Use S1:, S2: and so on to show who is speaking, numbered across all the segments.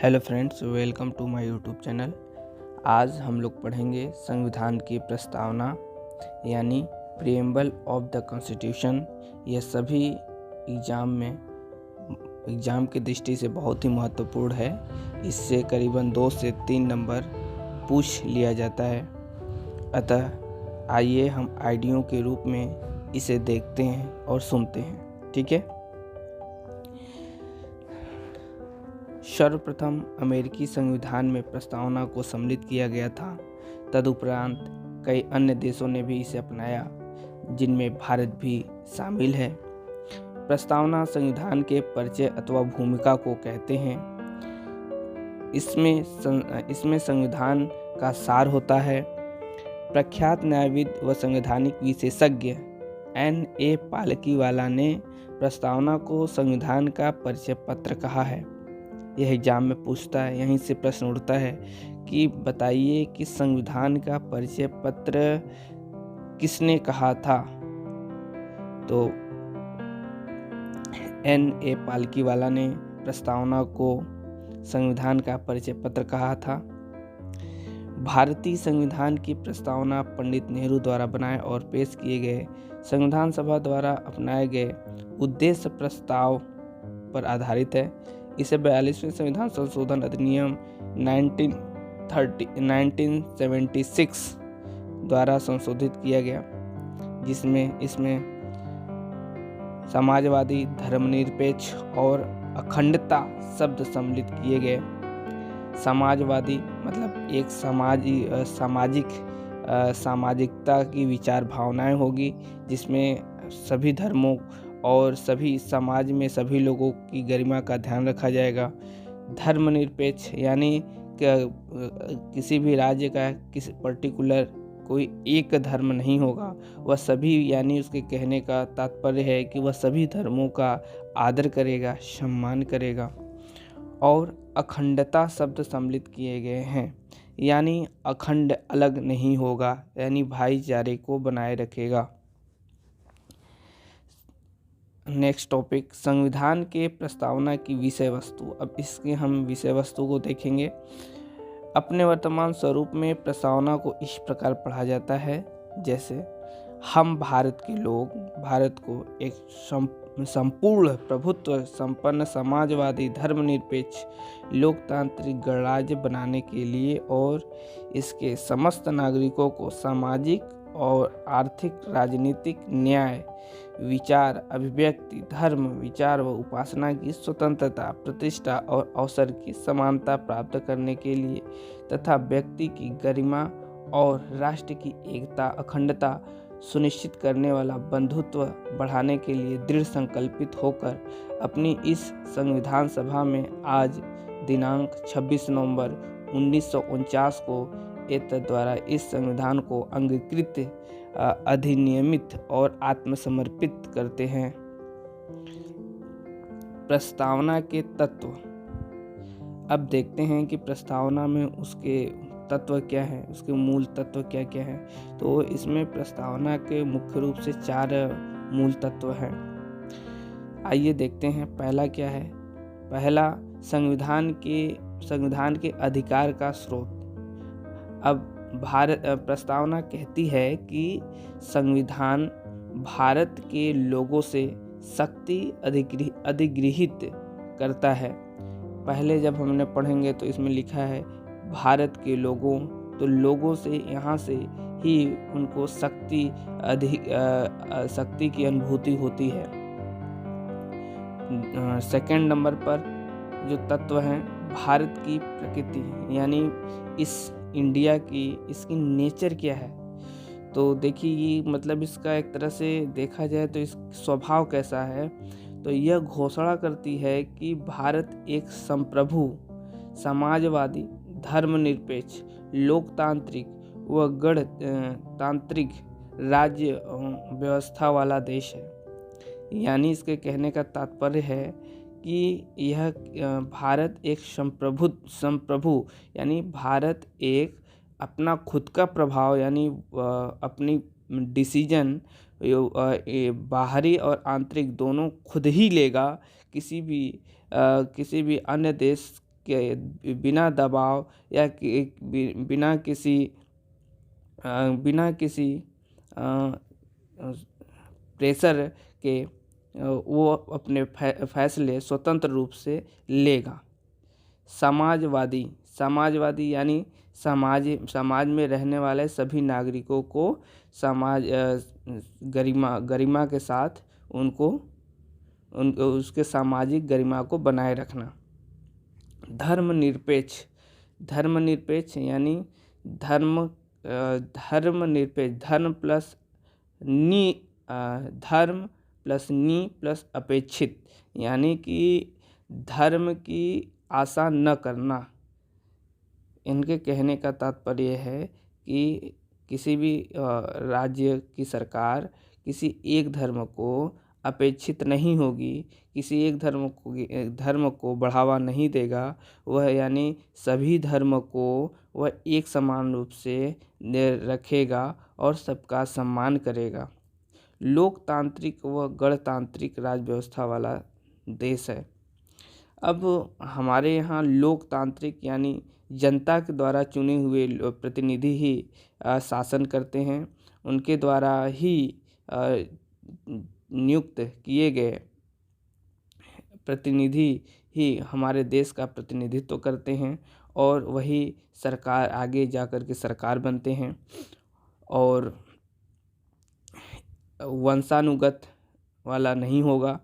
S1: Hello friends, welcome to my YouTube channel. आज हम लोग पढ़ेंगे संविधान की प्रस्तावना यानी प्रीएम्बल ऑफ द कॉन्स्टिट्यूशन। यह सभी एग्ज़ाम की दृष्टि से बहुत ही महत्वपूर्ण है। इससे करीबन 2 से 3 नंबर पूछ लिया जाता है। अतः आइए हम आइडियो के रूप में इसे देखते हैं और सुनते हैं। ठीक है। सर्वप्रथम अमेरिकी संविधान में प्रस्तावना को सम्मिलित किया गया था। तदुपरांत कई अन्य देशों ने भी इसे अपनाया, जिनमें भारत भी शामिल है। प्रस्तावना संविधान के परिचय अथवा भूमिका को कहते हैं। इसमें संविधान का सार होता है। प्रख्यात न्यायविद व संवैधानिक विशेषज्ञ N.A. पालकीवाला ने प्रस्तावना को संविधान का परिचय पत्र कहा है। यह एग्जाम में पूछता है, यहीं से प्रश्न उठता है कि बताइए कि संविधान का परिचय पत्र किसने कहा था। तो N.A. पालकीवाला ने प्रस्तावना को संविधान का परिचय पत्र कहा था। भारतीय संविधान की प्रस्तावना पंडित नेहरू द्वारा बनाए और पेश किए गए संविधान सभा द्वारा अपनाए गए उद्देश्य प्रस्ताव पर आधारित है। इसे 42वें संविधान संशोधन अधिनियम 1976 द्वारा संशोधित किया गया, जिसमें इसमें समाजवादी, धर्मनिरपेक्ष और अखंडता शब्द सम्मिलित किए गए। समाजवादी मतलब एक सामाजिकता की विचार भावनाएं होगी, जिसमें सभी धर्मों और सभी समाज में सभी लोगों की गरिमा का ध्यान रखा जाएगा। धर्मनिरपेक्ष यानी किसी भी राज्य का किसी पर्टिकुलर कोई एक धर्म नहीं होगा, वह सभी, यानी उसके कहने का तात्पर्य है कि वह सभी धर्मों का आदर करेगा, सम्मान करेगा। और अखंडता शब्द सम्मिलित किए गए हैं, यानी अखंड अलग नहीं होगा, यानी भाईचारे को बनाए रखेगा। नेक्स्ट टॉपिक, संविधान के प्रस्तावना की विषय वस्तु। अब इसके हम विषय वस्तु को देखेंगे। अपने वर्तमान स्वरूप में प्रस्तावना को इस प्रकार पढ़ा जाता है जैसे, हम भारत के लोग भारत को एक संपूर्ण प्रभुत्व संपन्न समाजवादी धर्मनिरपेक्ष लोकतांत्रिक गणराज्य बनाने के लिए और इसके समस्त नागरिकों को सामाजिक और आर्थिक, राजनीतिक न्याय, विचार, अभिव्यक्ति, धर्म, विचार व उपासना की स्वतंत्रता, प्रतिष्ठा और अवसर की समानता प्राप्त करने के लिए तथा व्यक्ति की गरिमा और राष्ट्र की एकता, अखंडता सुनिश्चित करने वाला बंधुत्व बढ़ाने के लिए दृढ़ संकल्पित होकर अपनी इस संविधान सभा में आज दिनांक 26 नवंबर 1949 को एतद द्वारा इस संविधान को अंगीकृत, अधिनियमित और आत्मसमर्पित करते हैं। प्रस्तावना के तत्व। अब देखते हैं कि प्रस्तावना में उसके तत्व क्या है, उसके मूल तत्व क्या क्या है। तो इसमें प्रस्तावना के मुख्य रूप से 4 मूल तत्व हैं। आइए देखते हैं। पहला क्या है? पहला, संविधान के अधिकार का स्रोत। अब प्रस्तावना कहती है कि संविधान भारत के लोगों से शक्ति अधिगृहित करता है। पहले जब हमने पढ़ेंगे तो इसमें लिखा है भारत के लोगों, तो लोगों से, यहाँ से ही उनको शक्ति की अनुभूति होती है। सेकंड नंबर पर जो तत्व हैं, भारत की प्रकृति, यानी इस इंडिया की, इसकी नेचर क्या है। तो देखिए, ये मतलब इसका एक तरह से देखा जाए तो इस स्वभाव कैसा है। तो यह घोषणा करती है कि भारत एक संप्रभु, समाजवादी, धर्मनिरपेक्ष, लोकतांत्रिक व गणतांत्रिक राज्य व्यवस्था वाला देश है। यानी इसके कहने का तात्पर्य है कि यह भारत एक संप्रभु, यानी भारत एक अपना खुद का प्रभाव, यानी अपनी डिसीजन बाहरी और आंतरिक दोनों खुद ही लेगा। किसी भी अन्य देश के बिना दबाव या बिना किसी प्रेशर के वो अपने फैसले स्वतंत्र रूप से लेगा। समाजवादी यानी समाज में रहने वाले सभी नागरिकों को गरिमा के साथ उनको उसके सामाजिक गरिमा को बनाए रखना। धर्मनिरपेक्ष यानी धर्म प्लस नी प्लस अपेक्षित, यानी कि धर्म की आशा न करना। इनके कहने का तात्पर्य है कि किसी भी राज्य की सरकार किसी एक धर्म को अपेक्षित नहीं होगी, किसी एक धर्म को बढ़ावा नहीं देगा। वह यानी सभी धर्म को वह एक समान रूप से रखेगा और सबका सम्मान करेगा। लोकतांत्रिक व गणतांत्रिक राज व्यवस्था वाला देश है। अब हमारे यहाँ लोकतांत्रिक यानी जनता के द्वारा चुने हुए प्रतिनिधि ही शासन करते हैं। उनके द्वारा ही नियुक्त किए गए प्रतिनिधि ही हमारे देश का प्रतिनिधित्व करते हैं और वही सरकार आगे जाकर के सरकार बनते हैं। और वंशानुगत वाला नहीं होगा,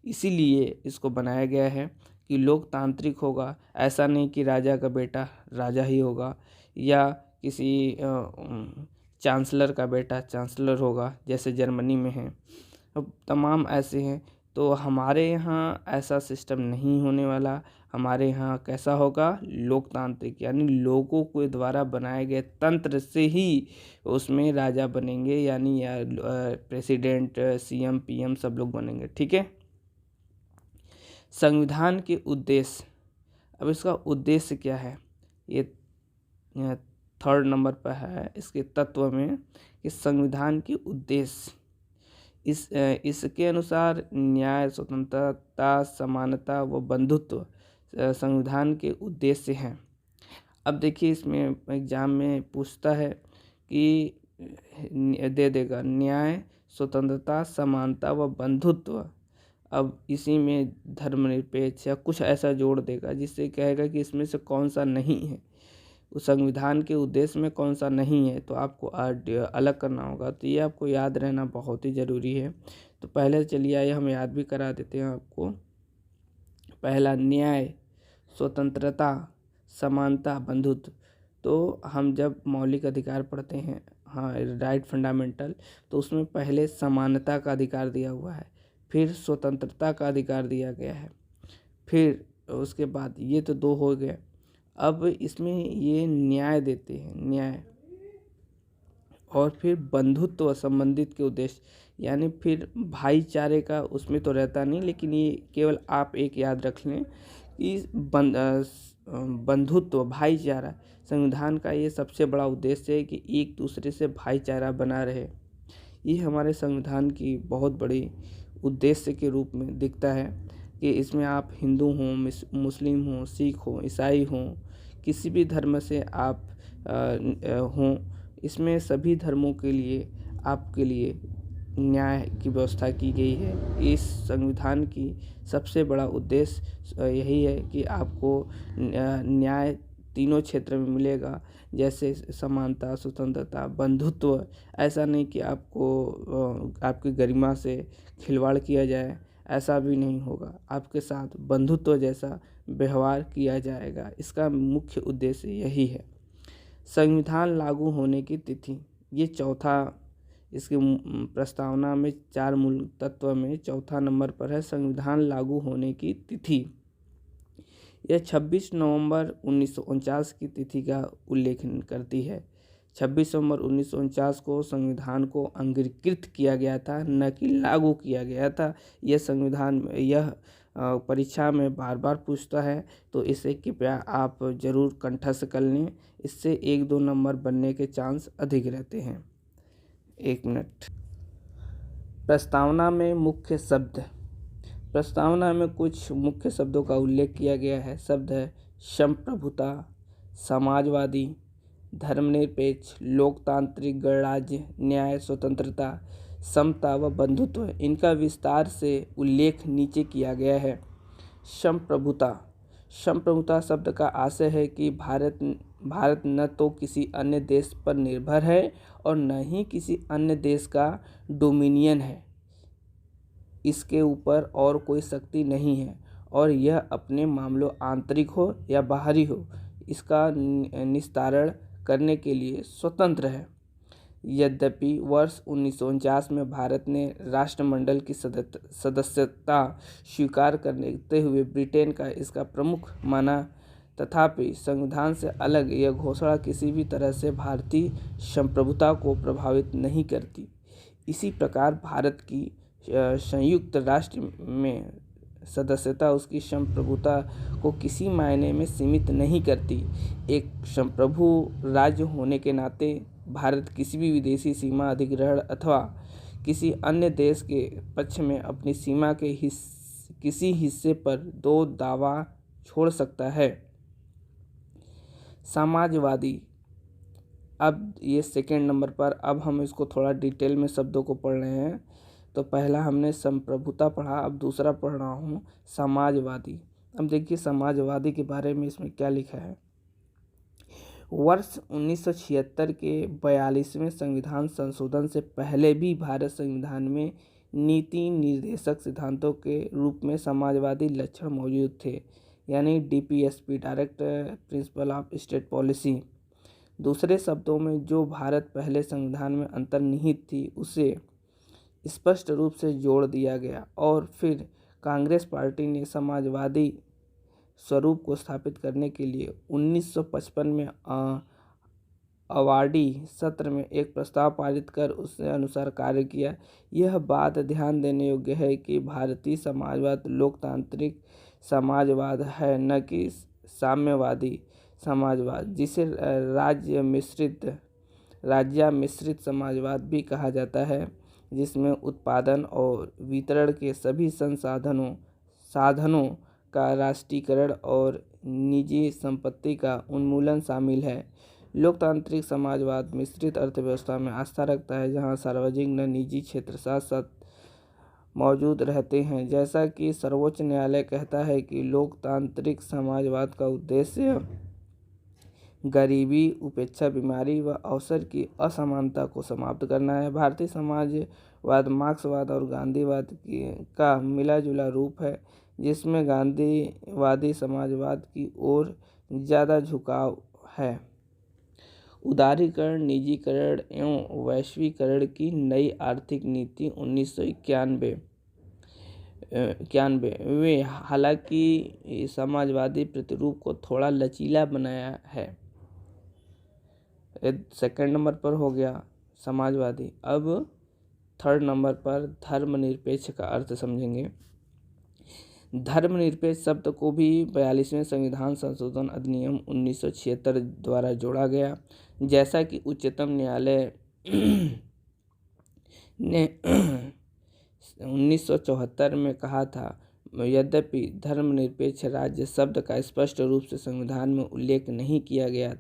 S1: इसीलिए इसको बनाया गया है कि लोकतांत्रिक होगा। ऐसा नहीं कि राजा का बेटा राजा ही होगा या किसी चांसलर का बेटा चांसलर होगा, जैसे जर्मनी में है। अब तमाम ऐसे हैं, तो हमारे यहाँ ऐसा सिस्टम नहीं होने वाला। हमारे यहाँ कैसा होगा? लोकतांत्रिक, यानी लोगों के द्वारा बनाए गए तंत्र से ही उसमें राजा बनेंगे, यानी या प्रेसिडेंट, सीएम, पीएम सब लोग बनेंगे। ठीक है। संविधान के उद्देश्य। अब इसका उद्देश्य क्या है? ये 3rd नंबर पर है इसके तत्व में कि संविधान के उद्देश्य। इसके अनुसार न्याय, स्वतंत्रता, समानता व बंधुत्व संविधान के उद्देश्य हैं। अब देखिए, इसमें एग्जाम में पूछता है कि दे देगा न्याय, स्वतंत्रता, समानता व बंधुत्व। अब इसी में धर्मनिरपेक्ष या कुछ ऐसा जोड़ देगा जिससे कहेगा कि इसमें से कौन सा नहीं है, उस संविधान के उद्देश्य में कौन सा नहीं है, तो आपको अलग करना होगा। तो ये आपको याद रहना बहुत ही ज़रूरी है। तो पहले चलिए आइए हम याद भी करा देते हैं आपको। पहला न्याय, स्वतंत्रता, समानता, बंधुत्व। तो हम जब मौलिक अधिकार पढ़ते हैं, हाँ, राइट फंडामेंटल, तो उसमें पहले समानता का अधिकार दिया हुआ है, फिर स्वतंत्रता का अधिकार दिया गया है, फिर उसके बाद ये तो 2 हो गए। अब इसमें ये न्याय देते हैं, न्याय, और फिर बंधुत्व संबंधित के उद्देश्य, यानी फिर भाईचारे का उसमें तो रहता नहीं, लेकिन ये केवल आप एक याद रख लें कि बंधुत्व, भाईचारा संविधान का ये सबसे बड़ा उद्देश्य है कि एक दूसरे से भाईचारा बना रहे। ये हमारे संविधान की बहुत बड़ी उद्देश्य के रूप में दिखता है कि इसमें आप हिंदू हों, मुस्लिम हों, सिख हों, ईसाई हों, किसी भी धर्म से आप हों, इसमें सभी धर्मों के लिए आपके लिए न्याय की व्यवस्था की गई है। इस संविधान की सबसे बड़ा उद्देश्य यही है कि आपको न्याय तीनों क्षेत्र में मिलेगा, जैसे समानता, स्वतंत्रता, बंधुत्व। ऐसा नहीं कि आपको आपकी गरिमा से खिलवाड़ किया जाए, ऐसा भी नहीं होगा। आपके साथ बंधुत्व जैसा व्यवहार किया जाएगा। इसका मुख्य उद्देश्य यही है। संविधान लागू होने की तिथि, ये चौथा, इसकी प्रस्तावना में 4 मूल तत्व में चौथा नंबर पर है संविधान लागू होने की तिथि। यह 26 नवंबर 1949 की तिथि का उल्लेख करती है। 26 नवंबर 1949 को संविधान को अंगीकृत किया गया था, न कि लागू किया गया था। यह संविधान परीक्षा में बार बार पूछता है, तो इसे कृपया आप जरूर कंठस्थ कर लें। इससे 1-2 नंबर बनने के चांस अधिक रहते हैं। 1 मिनट। प्रस्तावना में मुख्य शब्द। प्रस्तावना में कुछ मुख्य शब्दों का उल्लेख किया गया है। शब्द है संप्रभुता, समाजवादी, धर्मनिरपेक्ष, लोकतांत्रिक, गणराज्य, न्याय, स्वतंत्रता, समता व बंधुत्व, इनका विस्तार से उल्लेख नीचे किया गया है। संप्रभुता। संप्रभुता शब्द का आशय है कि भारत न तो किसी अन्य देश पर निर्भर है और न ही किसी अन्य देश का डोमिनियन है। इसके ऊपर और कोई शक्ति नहीं है और यह अपने मामलों आंतरिक हो या बाहरी हो, इसका निस्तारण करने के लिए स्वतंत्र है। यद्यपि वर्ष 1949 में भारत ने राष्ट्रमंडल की सदस्यता स्वीकार करते हुए ब्रिटेन का इसका प्रमुख माना, तथापि संविधान से अलग यह घोषणा किसी भी तरह से भारतीय संप्रभुता को प्रभावित नहीं करती। इसी प्रकार भारत की संयुक्त राष्ट्र में सदस्यता उसकी संप्रभुता को किसी मायने में सीमित नहीं करती। एक संप्रभु राज्य होने के नाते भारत किसी भी विदेशी सीमा अधिग्रहण अथवा किसी अन्य देश के पक्ष में अपनी सीमा के किसी हिस्से पर दो दावा छोड़ सकता है। समाजवादी। अब ये सेकंड नंबर पर, अब हम इसको थोड़ा डिटेल में शब्दों को पढ़ रहे हैं। तो पहला हमने संप्रभुता पढ़ा, अब दूसरा पढ़ रहा हूँ समाजवादी। अब देखिए समाजवादी के बारे में इसमें क्या लिखा है। वर्ष 1976 के 42वें संविधान संशोधन से पहले भी भारत संविधान में नीति निर्देशक सिद्धांतों के रूप में समाजवादी लक्षण मौजूद थे, यानी DPSP, direct principle of state policy. दूसरे शब्दों में जो भारत पहले संविधान में अंतर्निहित थी उसे स्पष्ट रूप से जोड़ दिया गया और फिर कांग्रेस पार्टी ने समाजवादी स्वरूप को स्थापित करने के लिए 1955 में अवार्डी सत्र में एक प्रस्ताव पारित कर उसके अनुसार कार्य किया। यह बात ध्यान देने योग्य है कि भारतीय समाजवाद लोकतांत्रिक समाजवाद है, न कि साम्यवादी समाजवाद, जिसे राज्य मिश्रित समाजवाद भी कहा जाता है, जिसमें उत्पादन और वितरण के सभी साधनों का राष्ट्रीयकरण और निजी संपत्ति का उन्मूलन शामिल है। लोकतांत्रिक समाजवाद मिश्रित अर्थव्यवस्था में आस्था रखता है, जहां सार्वजनिक व निजी क्षेत्र साथ साथ मौजूद रहते हैं। जैसा कि सर्वोच्च न्यायालय कहता है कि लोकतांत्रिक समाजवाद का उद्देश्य गरीबी, उपेक्षा, बीमारी व अवसर की असमानता को समाप्त करना है। भारतीय समाजवाद मार्क्सवाद और गांधीवाद का मिला जुला रूप है, जिसमें गांधीवादी समाजवाद की ओर ज़्यादा झुकाव है। उदारीकरण, निजीकरण एवं वैश्वीकरण की नई आर्थिक नीति 1991 हालांकि समाजवादी प्रतिरूप को थोड़ा लचीला बनाया है। सेकंड नंबर पर हो गया समाजवादी। अब थर्ड नंबर पर धर्मनिरपेक्ष का अर्थ समझेंगे। धर्मनिरपेक्ष शब्द को भी 42वें संविधान संशोधन अधिनियम 1976 द्वारा जोड़ा गया। जैसा कि उच्चतम न्यायालय ने 1974 में कहा था, यद्यपि धर्मनिरपेक्ष राज्य शब्द का स्पष्ट रूप से संविधान में उल्लेख नहीं किया गया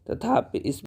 S1: तथापि इस